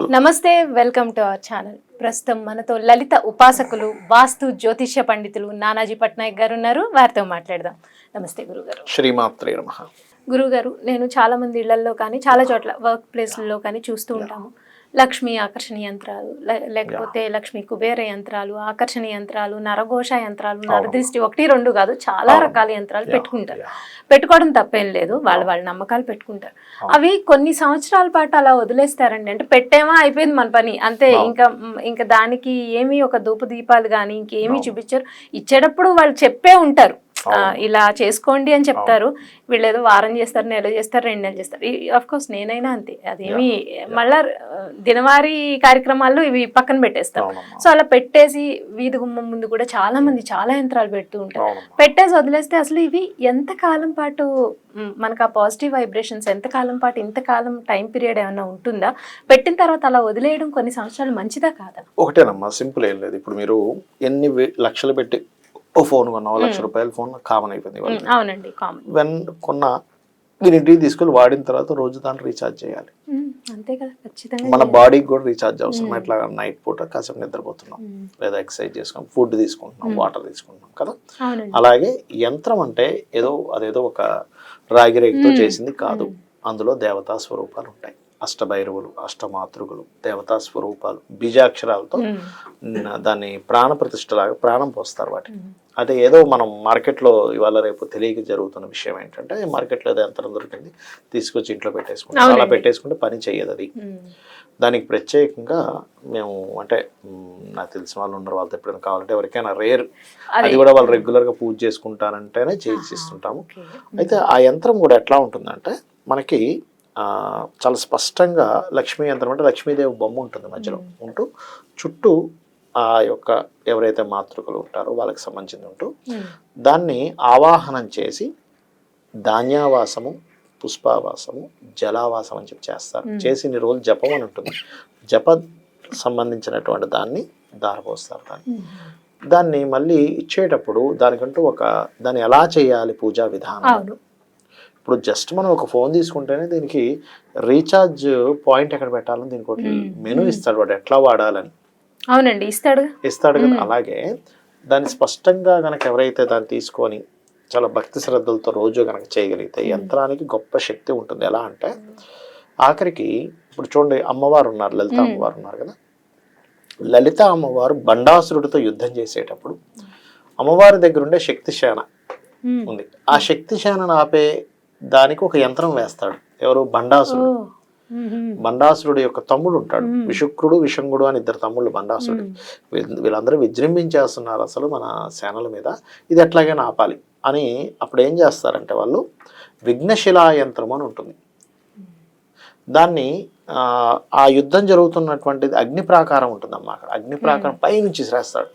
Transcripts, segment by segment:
నమస్తే, welcome to our channel. ప్రస్తుతం మనతో లలిత ఉపాసకులు, వాస్తు జ్యోతిష్య పండితులు నానాజీ పట్నాయక్ గారు ఉన్నారు. వారితో మాట్లాడదాం. నమస్తే గురుగారు. శ్రీమాత్రే నమః. గురుగారు, నేను చాలా మంది ఇళ్లలో కానీ చాలా చోట్ల వర్క్ ప్లేస్లలో కానీ చూస్తూ ఉంటాము. లక్ష్మీ ఆకర్షణ యంత్రాలు, లేకపోతే లక్ష్మీ కుబేర యంత్రాలు, ఆకర్షణ యంత్రాలు, నరఘోష యంత్రాలు, నరదృష్టి, 1-2 కాదు, చాలా రకాల యంత్రాలు పెట్టుకుంటారు. పెట్టుకోవడం తప్పేం లేదు, వాళ్ళ నమ్మకాలు పెట్టుకుంటారు. అవి కొన్ని సంవత్సరాల పాటు అలా వదిలేస్తారండి. అంటే పెట్టేమా, అయిపోయింది మన పని అంతే. ఇంకా దానికి ఏమీ ఒక ధూప దీపాలు కానీ ఇంకేమీ చూపించారు. ఇచ్చేటప్పుడు వాళ్ళు చెప్పే ఉంటారు, ఇలా చేసుకోండి అని చెప్తారు. వీళ్ళు ఏదో వారం చేస్తారు, నెల చేస్తారు, 2 నెలలు చేస్తారు. అఫ్ కోర్స్ నేనైనా అంతే. అదేమి మళ్ళా దినవారీ కార్యక్రమాల్లో ఇవి పక్కన పెట్టేస్తాం. సో అలా పెట్టేసి వీధి గుమ్మం ముందు కూడా చాలా మంది చాలా యంత్రాలు పెడుతూ ఉంటారు. పెట్టేసి వదిలేస్తే అసలు ఇవి ఎంతకాలం పాటు మనకు ఆ పాజిటివ్ వైబ్రేషన్స్ ఎంతకాలం పాటు, ఇంతకాలం టైం పీరియడ్ ఏమైనా ఉంటుందా? పెట్టిన తర్వాత అలా వదిలేయడం కొన్ని సంవత్సరాలు మంచిదా కాదా? ఒకటేనమ్మా, సింపుల్ ఏం లేదు. ఇప్పుడు మీరు ఎన్ని లక్షలు పెట్టి ఓ ఫోన్ కొన్నా, ₹1,00,000 ఫోన్ కామన్ అయిపోయింది. అవునండి, కామన్. వెన్ కొన్నా మీరు ఇంటికి తీసుకెళ్ళి వాడిన తర్వాత రోజు దాన్ని రీఛార్జ్ చేయాలి. అంతే కదా, ఖచ్చితంగా. మన బాడీకి కూడా రీఛార్జ్ అవసరం. ఎట్లా నైట్ పూట కాసేపు నిద్రపోతున్నాం, లేదా ఎక్సర్సైజ్ చేసుకున్నాం, ఫుడ్ తీసుకుంటున్నాం, వాటర్ తీసుకుంటున్నాం కదా. అలాగే యంత్రం అంటే అదేదో ఒక రాగిరేగితో చేసింది కాదు. అందులో దేవతా స్వరూపాలు ఉంటాయి. అష్టభైరవులు, అష్టమాతృకులు, దేవతా స్వరూపాలు, బీజాక్షరాలతో దాన్ని ప్రాణ ప్రతిష్టలాగా ప్రాణం పోస్తారు వాటికి. అంటే ఏదో మనం మార్కెట్లో ఇవాళ రేపు తెలియక జరుగుతున్న విషయం ఏంటంటే, మార్కెట్లో ఏదో యంత్రం దొరికింది తీసుకొచ్చి ఇంట్లో పెట్టేసుకుంటాం. అలా పెట్టేసుకుంటే పని చేయదు అది. దానికి ప్రత్యేకంగా మేము, అంటే నాకు తెలిసిన వాళ్ళు ఉన్నారు, వాళ్ళతో ఎప్పుడైనా కావాలంటే ఎవరికైనా రేర్ అది కూడా వాళ్ళు రెగ్యులర్గా పూజ చేసుకుంటారంటేనే చేసిస్తుంటాము. అయితే ఆ యంత్రం కూడా ఎట్లా ఉంటుందంటే, మనకి చాలా స్పష్టంగా లక్ష్మీ యంత్రం అంటే లక్ష్మీదేవి బొమ్మ ఉంటుంది మధ్యలో ఉంటూ, చుట్టూ ఆ యొక్క ఎవరైతే మాతృకలు ఉంటారో వాళ్ళకి సంబంధించి ఉంటూ, దాన్ని ఆవాహనం చేసి ధాన్యావాసము, పుష్పావాసము, జలావాసం అని చెప్పి చేస్తారు. చేసి ఇన్ని రోజులు జపం అని ఉంటుంది. జప సంబంధించినటువంటి దాన్ని దారపోస్తారు. దాన్ని మళ్ళీ ఇచ్చేటప్పుడు దానికంటూ దాన్ని ఎలా చేయాలి పూజా విధానం. ఇప్పుడు జస్ట్ మనం ఒక ఫోన్ తీసుకుంటేనే దీనికి రీఛార్జ్ పాయింట్ ఎక్కడ పెట్టాలని దీనికి ఒక మెనూ ఇస్తాడు వాడు, ఎట్లా వాడాలని. అవునండి, ఇస్తాడు కదా. అలాగే దాన్ని స్పష్టంగా గనక ఎవరైతే దాన్ని తీసుకొని చాలా భక్తి శ్రద్ధలతో రోజు గనక చేయగలిగితే యంత్రానికి గొప్ప శక్తి ఉంటుంది. ఎలా అంటే ఆఖరికి ఇప్పుడు చూడండి, అమ్మవారు ఉన్నారు, లలిత అమ్మవారు ఉన్నారు కదా. లలిత అమ్మవారు బండాసురుడితో యుద్ధం చేసేటప్పుడు అమ్మవారి దగ్గర ఉండే శక్తి శాన ఉంది. ఆ శక్తి శానను ఆపే దానికి ఒక యంత్రం వేస్తాడు. ఎవరు? బండాసురుడు. బండాసురుడు యొక్క తమ్ముడు ఉంటాడు, విశుక్రుడు, విషంగుడు అని 2 తమ్ముళ్ళు బండాసురుడు. వీళ్ళందరూ విజృంభించేస్తున్నారు అసలు మన సేనల మీద, ఇది ఎట్లాగైనా ఆపాలి అని. అప్పుడు ఏం చేస్తారంటే వాళ్ళు విఘ్నశిలా యంత్రం అని ఉంటుంది. దాన్ని ఆ యుద్ధం జరుగుతున్నటువంటిది అగ్ని ప్రాకారం ఉంటుందమ్మా. అక్కడ అగ్ని ప్రాకారం పైనుంచి విసిరేస్తాడు.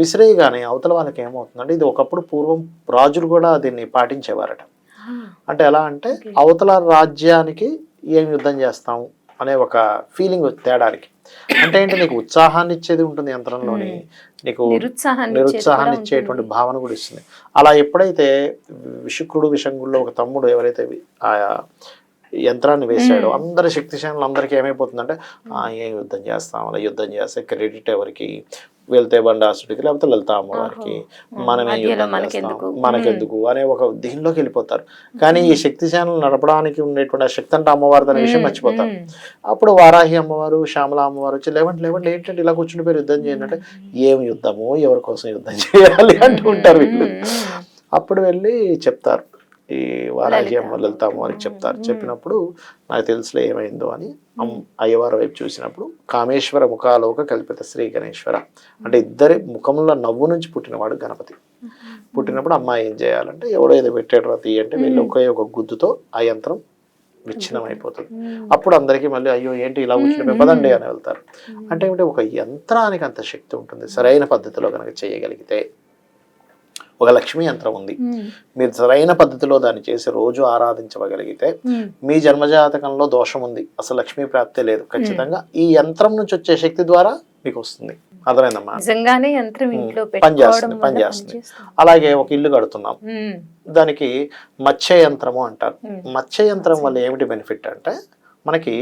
విసిరేయగానే అవతల వాళ్ళకి ఏమవుతుందంటే, ఇది ఒకప్పుడు పూర్వం రాజులు కూడా దీన్ని పాటించేవారట. అంటే ఎలా అంటే, అవతల రాజ్యానికి ఏం యుద్ధం చేస్తాం అనే ఒక ఫీలింగ్ తేడానికి. అంటే ఏంటి, నీకు ఉత్సాహాన్ని ఇచ్చేది ఉంటుంది యంత్రంలోని, నీకు నిరుత్సాహాన్ని ఇచ్చేటువంటి భావన కూడా ఇస్తుంది. అలా ఎప్పుడైతే విశుక్రుడు, విషంగుల్లో ఒక తమ్ముడు ఎవరైతే ఆ యంత్రాన్ని వేసాడో, అందరి శక్తిశానులు అందరికీ ఏమైపోతుందంటే, ఏం యుద్ధం చేస్తాం, అలా యుద్ధం చేస్తే క్రెడిట్ ఎవరికి, వెళ్తే బండాసుడికి, లేకపోతే లలిత అమ్మవారికి, మనమే యుద్ధం చేస్తాం, మనకెందుకు అనే ఒక దీనిలోకి వెళ్ళిపోతారు. కానీ ఈ శక్తిశానులు నడపడానికి ఉండేటువంటి ఆ శక్తి అంటే అమ్మవారి అనే విషయం మర్చిపోతారు. అప్పుడు వారాహి అమ్మవారు, శ్యామల అమ్మవారు వచ్చి లేవండి ఏంటంటే ఇలా కూర్చుని పేరు యుద్ధం చేయండి అంటే, ఏం యుద్ధము, ఎవరి కోసం యుద్ధం చేయాలి అంటూ ఉంటారు వీళ్ళు. అప్పుడు వెళ్ళి చెప్తారు, ఈ వారాహి అమ్మ, లలిత అమ్మవారికి చెప్తారు. చెప్పినప్పుడు నాకు తెలుసులే ఏమైందో అని అయ్యవారి వైపు చూసినప్పుడు, కామేశ్వర ముఖాలోక కల్పిత శ్రీ గణేశ్వర అంటే ఇద్దరి ముఖంలో నవ్వు నుంచి పుట్టినవాడు గణపతి. పుట్టినప్పుడు అమ్మాయి ఏం చేయాలంటే, ఎవడో ఏదో పెట్టాడు రతి అంటే వెళ్ళి ఒక గుద్దుతో ఆ యంత్రం విచ్ఛిన్నం అయిపోతుంది. అప్పుడు అందరికీ మళ్ళీ అయ్యో ఏంటి ఇలా కూర్చుని పదండి అని వెళ్తారు. అంటే ఏమిటి, ఒక యంత్రానికి అంత శక్తి ఉంటుంది సరైన పద్ధతిలో కనుక చేయగలిగితే. ఒక లక్ష్మీ యంత్రం ఉంది, మీరు సరైన పద్ధతిలో దాన్ని చేసి రోజు ఆరాధించగలిగితే, మీ జన్మజాతకంలో దోషం ఉంది, అసలు లక్ష్మీ ప్రాప్తి లేదు, ఖచ్చితంగా ఈ యంత్రం నుంచి వచ్చే శక్తి ద్వారా మీకు వస్తుంది. అర్థమైందమ్మా? పనిచేస్తుంది. అలాగే ఒక ఇల్లు కడుతున్నాం, దానికి మత్స్య యంత్రము అంటారు. మత్స్య యంత్రం వల్ల ఏమిటి బెనిఫిట్ అంటే, మనకి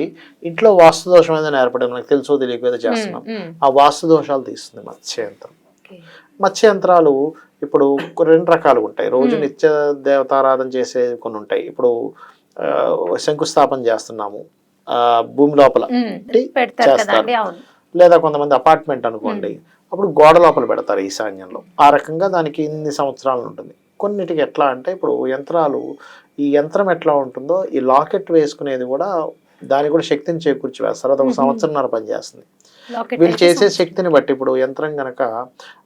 ఇంట్లో వాస్తు దోషం ఏదైనా ఏర్పడింది, మనకు తెలుసో తెలియక ఏదో చేస్తున్నాం, ఆ వాస్తు దోషాలు తీస్తుంది మత్స్య యంత్రం. మత్స్య యంత్రాలు ఇప్పుడు రెండు రకాలు ఉంటాయి. రోజు నిత్య దేవతారాధన చేసే కొన్ని ఉంటాయి. ఇప్పుడు శంకుస్థాపన చేస్తున్నాము, భూమి లోపల చేస్తారు. లేదా కొంతమంది అపార్ట్మెంట్ అనుకోండి, అప్పుడు గోడ లోపల పెడతారు ఈశాన్యంలో. ఆ రకంగా దానికి ఇన్ని సంవత్సరాలు ఉంటుంది. కొన్నిటికి ఎట్లా అంటే ఇప్పుడు యంత్రాలు, ఈ యంత్రం ఎట్లా ఉంటుందో ఈ లాకెట్ వేసుకునేది కూడా దానికి కూడా శక్తిని చేకూర్చి వేస్తారు. అది 1 సంవత్సరంన్నర పనిచేస్తుంది. వీళ్ళు చేసే శక్తిని బట్టి ఇప్పుడు యంత్రం గనక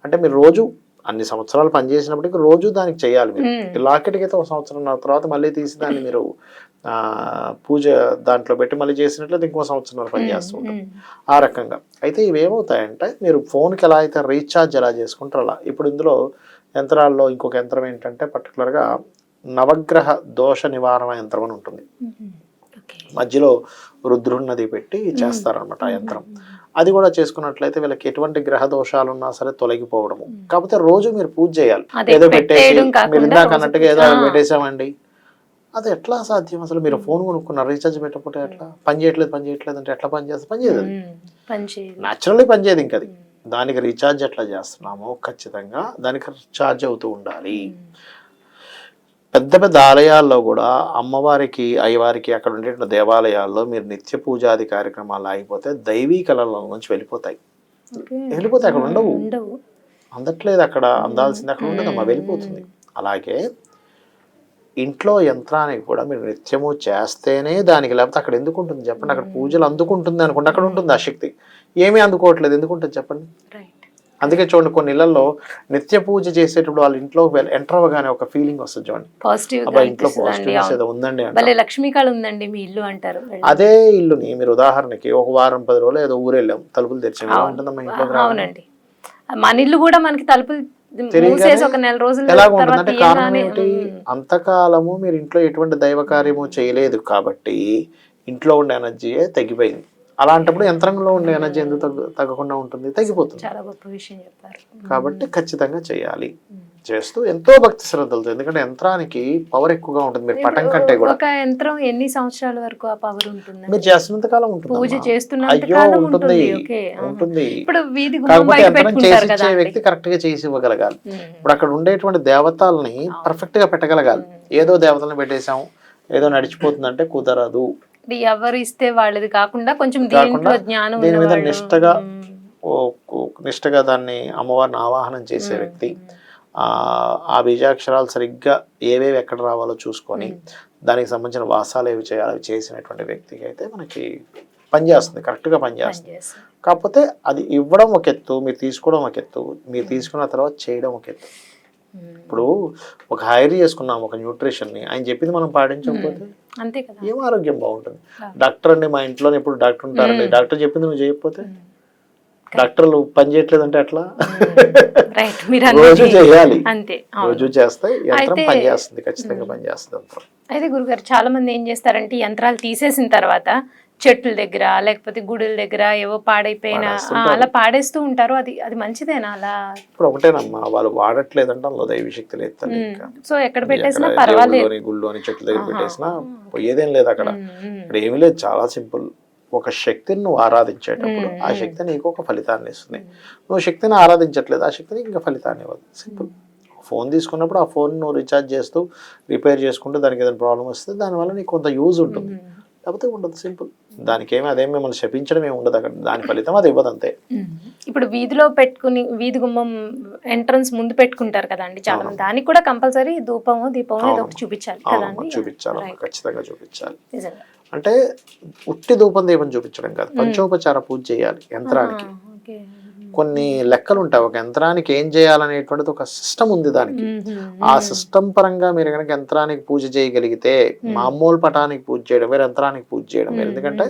అంటే మీరు రోజు అన్ని సంవత్సరాలు పనిచేసినప్పటికీ రోజు దానికి చేయాలి మీరు. ఈ లాకెట్కి అయితే 1 సంవత్సరంన్నర తర్వాత మళ్ళీ తీసి దాన్ని మీరు పూజ దాంట్లో పెట్టి మళ్ళీ చేసినట్లయితే ఇంకో 1 సంవత్సరంన్నర పనిచేస్తూ ఉంటుంది. ఆ రకంగా అయితే ఇవి ఏమవుతాయంటే మీరు ఫోన్కి ఎలా అయితే రీఛార్జ్ ఎలా చేసుకుంటారు అలా. ఇప్పుడు ఇందులో యంత్రాల్లో ఇంకొక యంత్రం ఏంటంటే పర్టికులర్గా నవగ్రహ దోష నివారణ యంత్రం అని ఉంటుంది. మధ్యలో రుద్రున్నది పెట్టి చేస్తారనమాట ఆ యంత్రం. అది కూడా చేసుకున్నట్లయితే వీళ్ళకి ఎటువంటి గ్రహ దోషాలు ఉన్నా సరే తొలగిపోవడము. కాకపోతే రోజు మీరు పూజ చేయాలి. ఏదో పెట్టేసి మీరు ఇందాక అన్నట్టుగా ఏదో పెట్టేసామండి, అది ఎట్లా సాధ్యం? అసలు మీరు ఫోన్ కొనుక్కున్నారు, రీఛార్జ్ పెట్టకపోతే ఎట్లా? పని చేయట్లేదు అంటే ఎట్లా పని చేస్తుంది? పని చేయదు, న్యాచురల్లీ పని చేయదు. ఇంకా అది దానికి రీఛార్జ్ ఎట్లా చేస్తున్నామో ఖచ్చితంగా దానికి ఛార్జ్ అవుతూ ఉండాలి. పెద్ద పెద్ద ఆలయాల్లో కూడా అమ్మవారికి అయ్యవారికి అక్కడ ఉండే దేవాలయాల్లో మీరు నిత్య పూజాది కార్యక్రమాలు ఆగిపోతే దైవీ కళల నుంచి వెళ్ళిపోతాయి. అక్కడ ఉండవు, అందట్లేదు, అక్కడ అందాల్సింది అక్కడ ఉండదమ్మా, వెళ్ళిపోతుంది. అలాగే ఇంట్లో యంత్రానికి కూడా మీరు నిత్యము చేస్తేనే దానికి, లేకపోతే అక్కడ ఎందుకు ఉంటుంది చెప్పండి? అక్కడ పూజలు అందుకుంటుంది అనుకోండి, అక్కడ ఉంటుంది ఆ శక్తి. ఏమీ అందుకోవట్లేదు, ఎందుకుంటుంది చెప్పండి? అందుకే చూడండి కొన్ని ఇళ్లలో నిత్య పూజ చేసేటప్పుడు వాళ్ళ ఇంట్లో ఎంటర్ అవ్వగానే ఒక ఫీలింగ్ వస్తుంది చూడండి, ఇంట్లో పాజిటివ్నెస్ ఏదో ఉందండి, ఉందండి మీ ఇల్లు అంటారు. అదే ఇల్లుని మీరు ఉదాహరణకి ఒక వారం 10 రోజులు ఏదో ఊరు వెళ్ళాం, తలుపులు తెరిచి ఉంటుందమ్మా ఇంట్లో. అవునండి, మన ఇల్లు కూడా మనకి తలుపులు ఎలాగుంటుందంటే కారణం ఏమిటి? అంతకాలము మీరు ఇంట్లో ఎటువంటి దైవ కార్యము చేయలేదు కాబట్టి ఇంట్లో ఉండే ఎనర్జీయే తగ్గిపోయింది. అలాంటప్పుడు యంత్రంలో ఉండే ఎనర్జీ ఎందుకు తగ్గకుండా ఉంటుంది? తగ్గిపోతుంది. చాలా గొప్ప విషయం చెప్పారు. కాబట్టి ఖచ్చితంగా చేయాలి. చేస్తూ ఎంతో భక్తి శ్రద్ధలతో, ఎందుకంటే యంత్రానికి పవర్ ఎక్కువగా ఉంటుంది. మీరు పటం కంటే కూడా ఒక యంత్రం ఎన్ని సంవత్సరాల వరకు ఆ పవర్ ఉంటుంది? మీరు చేస్తున్నంత కాలం ఉంటుంది, పూజ చేస్తున్నంత కాలం ఉంటుంది. కాకపోతే యంత్రం చేసి ఇచ్చే వ్యక్తి కరెక్ట్ గా చేసి ఇవ్వగలగాలి. ఇప్పుడు అక్కడ ఉండేటువంటి దేవతల్ని పర్ఫెక్ట్ గా పెట్టగలగాలి. ఏదో దేవతలను పెట్టేశాం ఏదో నడిచిపోతుందంటే కుదరదు. ఎవరు ఇస్తే వాళ్ళది కాకుండా కొంచెం దీంట్లో జ్ఞానం, దీని మీద నిష్టగా దాన్ని అమ్మవారిని ఆవాహనం చేసే వ్యక్తి, ఆ బీజాక్షరాలు సరిగ్గా ఏవేవి ఎక్కడ రావాలో చూసుకొని దానికి సంబంధించిన వాసాలు ఏవి చేయాలి అవి చేసినటువంటి వ్యక్తికి అయితే మనకి పనిచేస్తుంది, కరెక్ట్గా పనిచేస్తుంది. కాకపోతే అది ఇవ్వడం ఒక ఎత్తు, మీరు తీసుకోవడం ఒక ఎత్తు, మీరు తీసుకున్న తర్వాత చేయడం ఒక ఎత్తు. ఇప్పుడు ఒక హైర్ చేసుకున్నాం ఒక న్యూట్రిషన్ని, ఆయన చెప్పింది మనం పాటించకపోతే అంతే కదా, ఏం ఆరోగ్యం బాగుంటుంది? డాక్టర్ అండి, మా ఇంట్లోనే ఇప్పుడు డాక్టర్ ఉంటారండి, డాక్టర్ చెప్పింది నువ్వు చేయకపోతే, డాక్టర్లు పని చేయట్లేదు అంటే ఎట్లా? రోజు చేయాలి, రోజు చేస్తే యంత్రం పనిచేస్తుంది, ఖచ్చితంగా పనిచేస్తుంది యంత్రం. అయితే గురుగారు చాలా మంది ఏం చేస్తారంటే యంత్రాలు తీసేసిన తర్వాత చెట్ల దగ్గర లేకపోతే గుడుల దగ్గర ఏవో పాడైపోయిన అలా పాడేస్తూ ఉంటారు. అది మంచిదేనా? అలా ఇప్పుడు ఒకటేనమ్మా, వాళ్ళు వాడట్లేదంటే అందులో దైవ శక్తి లేదు. సో ఎక్కడ పెట్టేసినా పర్వాలేదు, గుళ్ళోని చెట్ల దగ్గర పెట్టేసినా పోయేదేం లేదు. అక్కడ ఇక్కడ ఏమీ లేదు, చాలా సింపుల్. ఒక శక్తిని నువ్వు ఆరాధించేటప్పుడు ఆ శక్తి నీకు ఒక ఫలితాన్ని ఇస్తుంది. నువ్వు శక్తిని ఆరాధించట్లేదు, ఆ శక్తిని ఇంకా ఫలితాన్ని ఇవ్వదు. సింపుల్. ఫోన్ తీసుకున్నప్పుడు ఆ ఫోన్ నువ్వు రీఛార్జ్ చేస్తూ రిపేర్ చేసుకుంటూ దానికి ఏదైనా ప్రాబ్లం వస్తే దానివల్ల నీకు కొంత యూజ్ ఉంటుంది, లేకపోతే ఉండదు. సింపుల్. దానికి ఏమి అదేం మిమ్మల్ని శపించడం ఏమి ఉండదు అక్కడ, దాని ఫలితం అది ఇవ్వదు అంతే. ఇప్పుడు వీధిలో పెట్టుకుని వీధి గుమ్మం ఎంట్రన్స్ ముందు పెట్టుకుంటారు కదండి చాలా మంది, దానికి కూడా కంపల్సరీ దీపము ఏదో ఒకటి చూపించాలి కదండి? చూపించాలి, ఖచ్చితంగా చూపించాలి. అంటే ఉట్టి ధూపం దీపం చూపించడం కాదు, పంచోపచార పూజ చేయాలి యంత్రానికి. కొన్ని లెక్కలు ఉంటాయి, ఒక యంత్రానికి ఏం చేయాలనేటువంటిది ఒక సిస్టమ్ ఉంది దానికి. ఆ సిస్టమ్ పరంగా మీరు కనుక యంత్రానికి పూజ చేయగలిగితే, మామూలు పటానికి పూజ చేయడం వేరే, యంత్రానికి పూజ చేయడం వేరు. ఎందుకంటే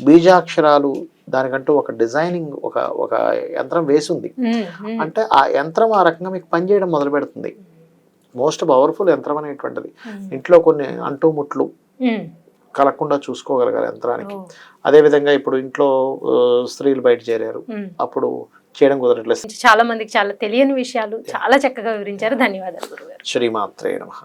బీజాక్షరాలు దానికంటూ ఒక డిజైనింగ్ ఒక యంత్రం వేసింది అంటే ఆ యంత్రం ఆ రకంగా మీకు పనిచేయడం మొదలు పెడుతుంది. మోస్ట్ పవర్ఫుల్ యంత్రం అనేటువంటిది. ఇంట్లో కొన్ని అంటుముట్లు కలగకుండా చూసుకోగలగాలి యంత్రానికి. అదే విధంగా ఇప్పుడు ఇంట్లో స్త్రీలు బయట చేరారు, అప్పుడు చేయడం కుదరట్లేదు. చాలా మందికి చాలా తెలియని విషయాలు చాలా చక్కగా వివరించారు. ధన్యవాదాలు గురుగారు. శ్రీమాత్రే నమః.